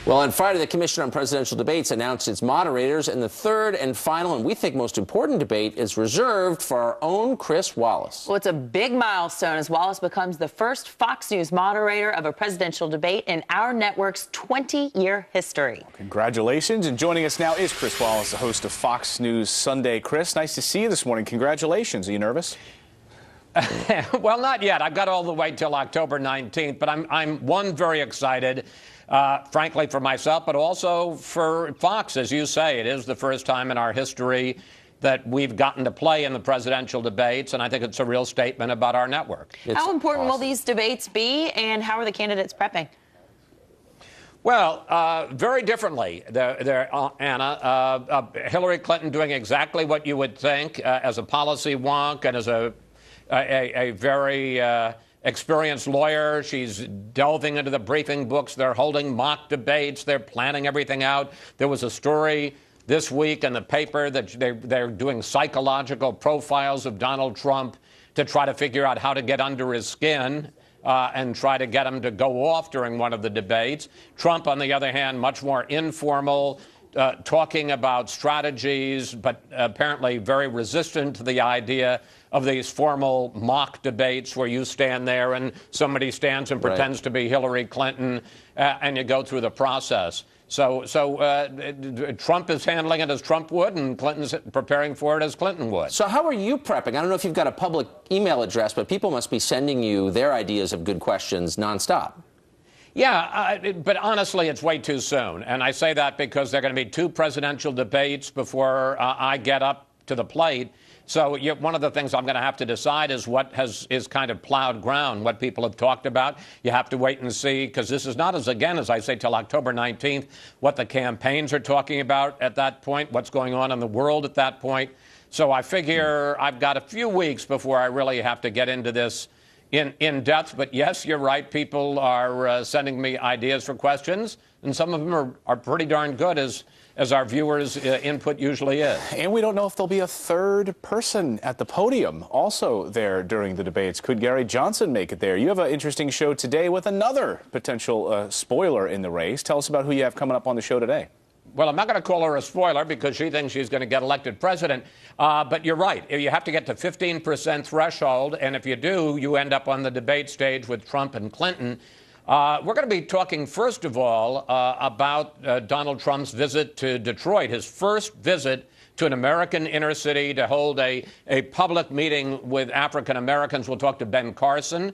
Well, on Friday, the Commission on Presidential Debates announced its moderators, and the third and final, and we think most important debate is reserved for our own Chris Wallace. Well, it's a big milestone as Wallace becomes the first Fox News moderator of a presidential debate in our network's 20-year history. Congratulations. And joining us now is Chris Wallace, the host of Fox News Sunday. Chris, nice to see you this morning. Congratulations. Are you nervous? Well, not yet. I've got all the way till October 19th, but I'm very excited. Frankly, for myself, but also for Fox. As you say, it is the first time in our history that we've gotten to play in the presidential debates, and I think it's a real statement about our network. How important will these debates be, and how are the candidates prepping? Well, very differently, Anna. Hillary Clinton doing exactly what you would think as a policy wonk and as a very experienced lawyer. She's delving into the briefing books. They're holding mock debates. They're planning everything out. There was a story this week in the paper that they're doing psychological profiles of Donald Trump to try to figure out how to get under his skin and try to get him to go off during one of the debates. Trump, on the other hand, much more informal, talking about strategies, but apparently very resistant to the idea of these formal mock debates where you stand there and somebody stands and pretends to be Hillary Clinton and you go through the process. So Trump is handling it as Trump would, and Clinton's preparing for it as Clinton would. So how are you prepping? I don't know if you've got a public email address, but people must be sending you their ideas of good questions nonstop. Yeah, but honestly, it's way too soon. And I say that because there are going to be two presidential debates before I get up to the plate. So one of the things I'm going to have to decide is what is kind of plowed ground, what people have talked about. You have to wait and see, because this is not, as I say, till October 19th, what the campaigns are talking about at that point, what's going on in the world at that point. So I figure I've got a few weeks before I really have to get into this in depth. But yes, you're right. People are sending me ideas for questions, and some of them are pretty darn good, as our viewers' input usually is. And we don't know if there'll be a third person at the podium also there during the debates. Could Gary Johnson make it there? You have an interesting show today with another potential spoiler in the race. Tell us about who you have coming up on the show today. Well, I'm not going to call her a spoiler because she thinks she's going to get elected president. But you're right. You have to get to 15% threshold. And if you do, you end up on the debate stage with Trump and Clinton. We're going to be talking, first of all, about Donald Trump's visit to Detroit, his first visit to an American inner city to hold a public meeting with African Americans. We'll talk to Ben Carson,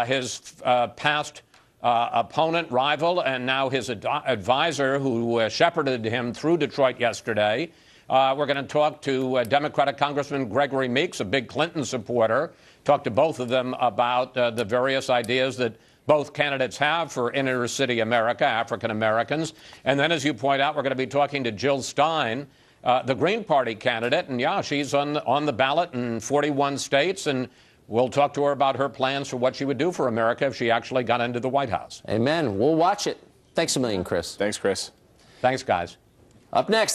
his past opponent, rival, and now his advisor who shepherded him through Detroit yesterday. We're going to talk to Democratic Congressman Gregory Meeks, a big Clinton supporter, talk to both of them about the various ideas that both candidates have for inner city America, African Americans. And then, as you point out, we're going to be talking to Jill Stein, the Green Party candidate. And yeah, she's on the ballot in 41 states. And we'll talk to her about her plans for what she would do for America if she actually got into the White House. Amen. We'll watch it. Thanks a million, Chris. Thanks, Chris. Thanks, guys. Up next.